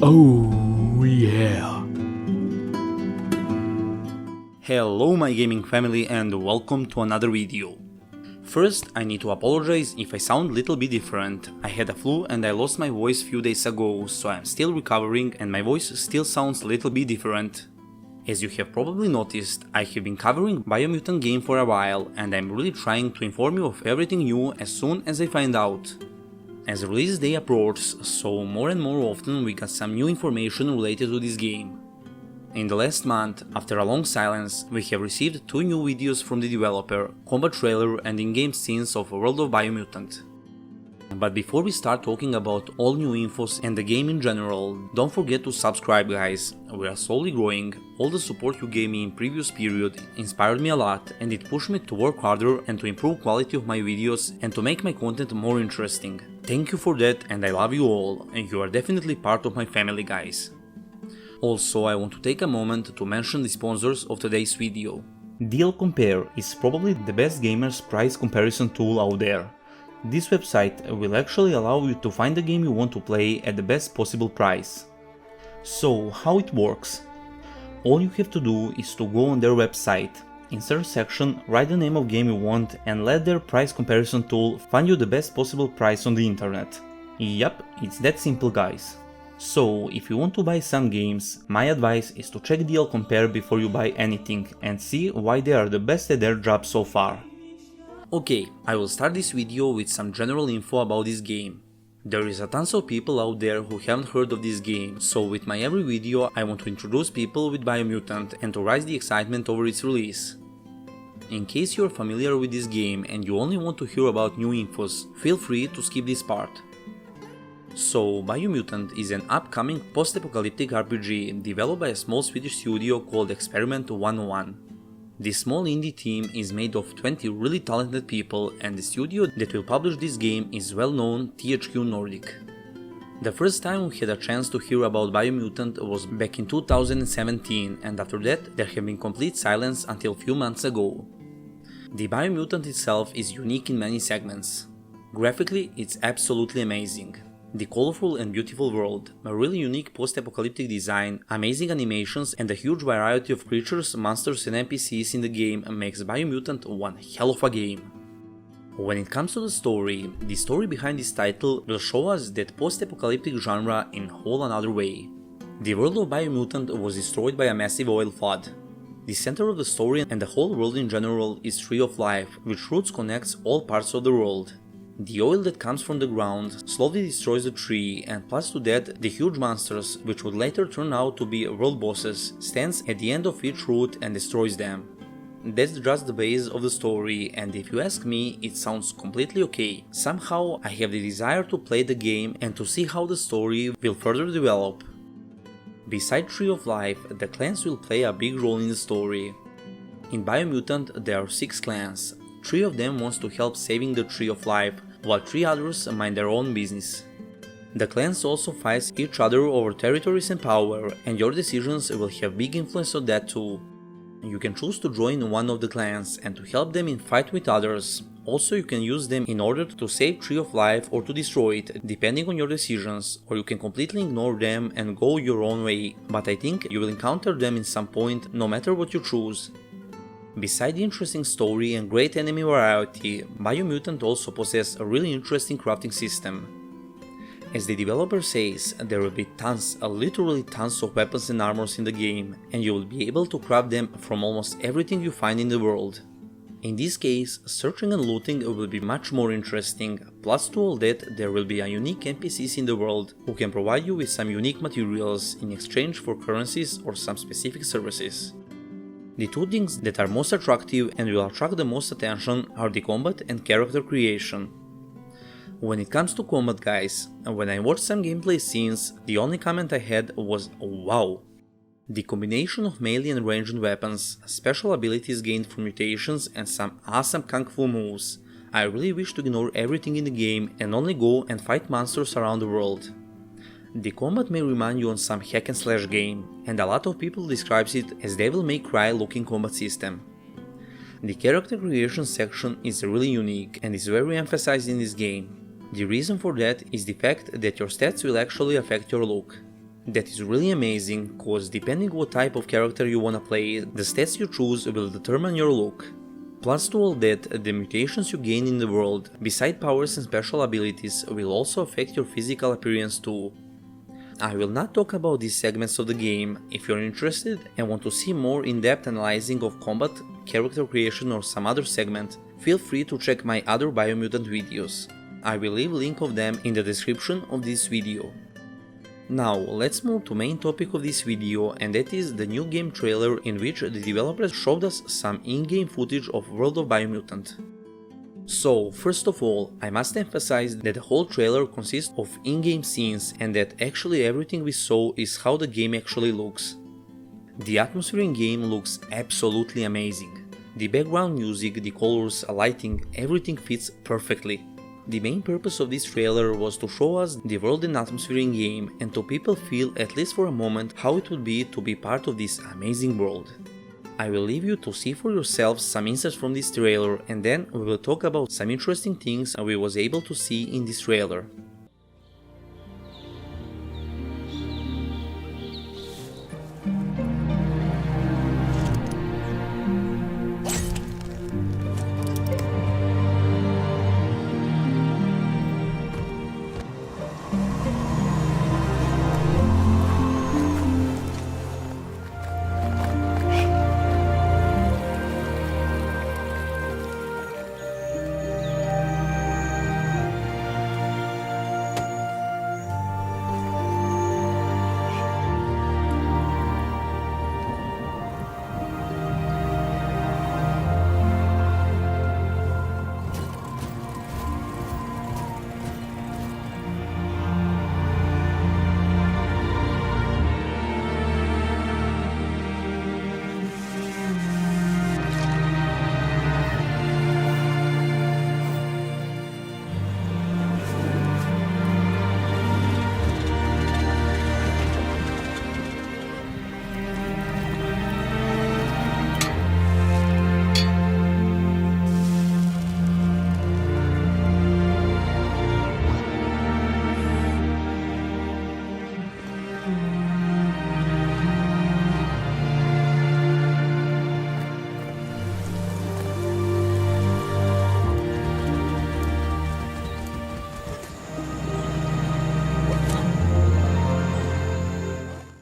Oh yeah! Hello my gaming family and welcome to another video. First, I need to apologize if I sound a little bit different. I had a flu and I lost my voice few days ago, so I'm still recovering and my voice still sounds a little bit different. As you have probably noticed, I have been covering Biomutant game for a while and I'm really trying to inform you of everything new as soon as I find out. As release day approaches, so more and more often we got some new information related to this game. In the last month, after a long silence, we have received 2 new videos from the developer, combat trailer and in-game scenes of World of Biomutant. But before we start talking about all new infos and the game in general, don't forget to subscribe guys, we are slowly growing, all the support you gave me in previous period inspired me a lot and it pushed me to work harder and to improve quality of my videos and to make my content more interesting. Thank you for that and I love you all, and you are definitely part of my family guys. Also, I want to take a moment to mention the sponsors of today's video. DLCompare is probably the best gamers price comparison tool out there. This website will actually allow you to find the game you want to play at the best possible price. So, how it works? All you have to do is to go on their website, in search section write the name of game you want and let their price comparison tool find you the best possible price on the internet. Yup, it's that simple guys. So, if you want to buy some games, my advice is to check DLCompare before you buy anything and see why they are the best at their job so far. Okay, I will start this video with some general info about this game. There is a tons of people out there who haven't heard of this game, so with my every video I want to introduce people with Biomutant and to raise the excitement over its release. In case you are familiar with this game and you only want to hear about new infos, feel free to skip this part. So, Biomutant is an upcoming post-apocalyptic RPG developed by a small Swedish studio called Experiment 101. This small indie team is made of 20 really talented people and the studio that will publish this game is well known THQ Nordic. The first time we had a chance to hear about Biomutant was back in 2017 and after that there have been complete silence until few months ago. The Biomutant itself is unique in many segments. Graphically it's absolutely amazing. The colorful and beautiful world, a really unique post-apocalyptic design, amazing animations and a huge variety of creatures, monsters and NPCs in the game makes Biomutant one hell of a game. When it comes to the story behind this title will show us that post-apocalyptic genre in a whole another way. The world of Biomutant was destroyed by a massive oil flood. The center of the story and the whole world in general is Tree of Life, which roots connects all parts of the world. The oil that comes from the ground slowly destroys the tree, and plus to that the huge monsters, which would later turn out to be world bosses, stands at the end of each route and destroys them. That's just the base of the story, and if you ask me, it sounds completely okay. Somehow I have the desire to play the game and to see how the story will further develop. Beside Tree of Life, the clans will play a big role in the story. In Biomutant there are 6 clans. 3 of them wants to help saving the Tree of Life, while 3 others mind their own business. The clans also fight each other over territories and power, and your decisions will have big influence on that too. You can choose to join one of the clans and to help them in fight with others. Also you can use them in order to save Tree of Life or to destroy it, depending on your decisions, or you can completely ignore them and go your own way, but I think you will encounter them in some point no matter what you choose. Beside the interesting story and great enemy variety, Biomutant also possesses a really interesting crafting system. As the developer says, there will be tons, literally tons of weapons and armors in the game, and you will be able to craft them from almost everything you find in the world. In this case, searching and looting will be much more interesting, plus to all that there will be a unique NPCs in the world who can provide you with some unique materials in exchange for currencies or some specific services. The 2 things that are most attractive and will attract the most attention are the combat and character creation. When it comes to combat guys, when I watched some gameplay scenes, the only comment I had was wow. The combination of melee and ranged weapons, special abilities gained from mutations and some awesome kung fu moves. I really wish to ignore everything in the game and only go and fight monsters around the world. The combat may remind you on some hack and slash game, and a lot of people describes it as Devil May Cry looking combat system. The character creation section is really unique and is very emphasized in this game. The reason for that is the fact that your stats will actually affect your look. That is really amazing, cause depending what type of character you wanna play, the stats you choose will determine your look. Plus to all that, the mutations you gain in the world, beside powers and special abilities, will also affect your physical appearance too. I will not talk about these segments of the game. If you're interested and want to see more in-depth analyzing of combat, character creation or some other segment, feel free to check my other Biomutant videos. I will leave link of them in the description of this video. Now let's move to main topic of this video, and that is the new game trailer in which the developers showed us some in-game footage of World of Biomutant. So, first of all, I must emphasize that the whole trailer consists of in-game scenes and that actually everything we saw is how the game actually looks. The atmosphere in game looks absolutely amazing. The background music, the colors, lighting, everything fits perfectly. The main purpose of this trailer was to show us the world and atmosphere in game and to people feel, at least for a moment, how it would be to be part of this amazing world. I will leave you to see for yourselves some insights from this trailer, and then we will talk about some interesting things we was able to see in this trailer.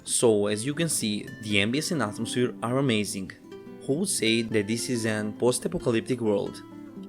So, as you can see, the ambience and atmosphere are amazing. Who would say that this is an post-apocalyptic world?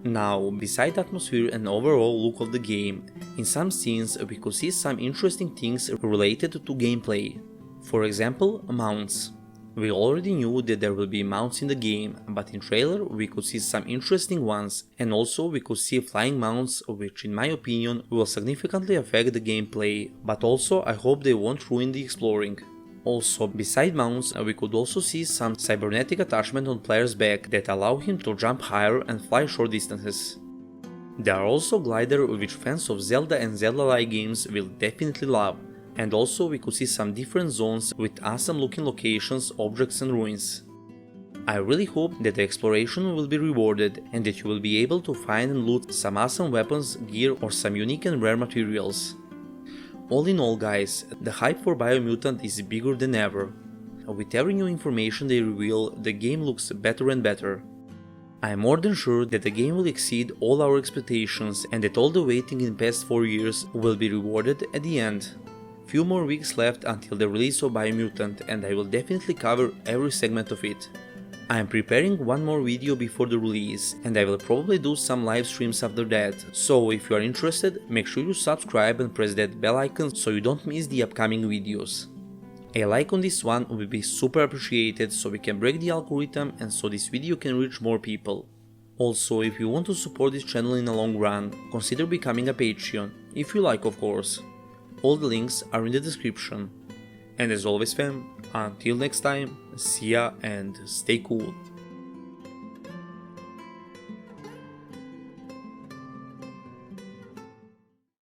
Now, beside atmosphere and overall look of the game, in some scenes we could see some interesting things related to gameplay. For example, mounts. We already knew that there will be mounts in the game, but in trailer we could see some interesting ones, and also we could see flying mounts, which in my opinion will significantly affect the gameplay, but also I hope they won't ruin the exploring. Also, beside mounts, we could also see some cybernetic attachment on player's back that allow him to jump higher and fly short distances. There are also gliders which fans of Zelda and Zelda-like games will definitely love, and also we could see some different zones with awesome looking locations, objects and ruins. I really hope that the exploration will be rewarded and that you will be able to find and loot some awesome weapons, gear or some unique and rare materials. All in all guys, the hype for Biomutant is bigger than ever. With every new information they reveal, the game looks better and better. I am more than sure that the game will exceed all our expectations and that all the waiting in the past 4 years will be rewarded at the end. Few more weeks left until the release of Biomutant and I will definitely cover every segment of it. I am preparing one more video before the release and I will probably do some live streams after that, so if you are interested, make sure you subscribe and press that bell icon so you don't miss the upcoming videos. A like on this one would be super appreciated so we can break the algorithm and so this video can reach more people. Also, if you want to support this channel in the long run, consider becoming a Patreon, if you like of course. All the links are in the description. And as always fam, until next time, see ya and stay cool.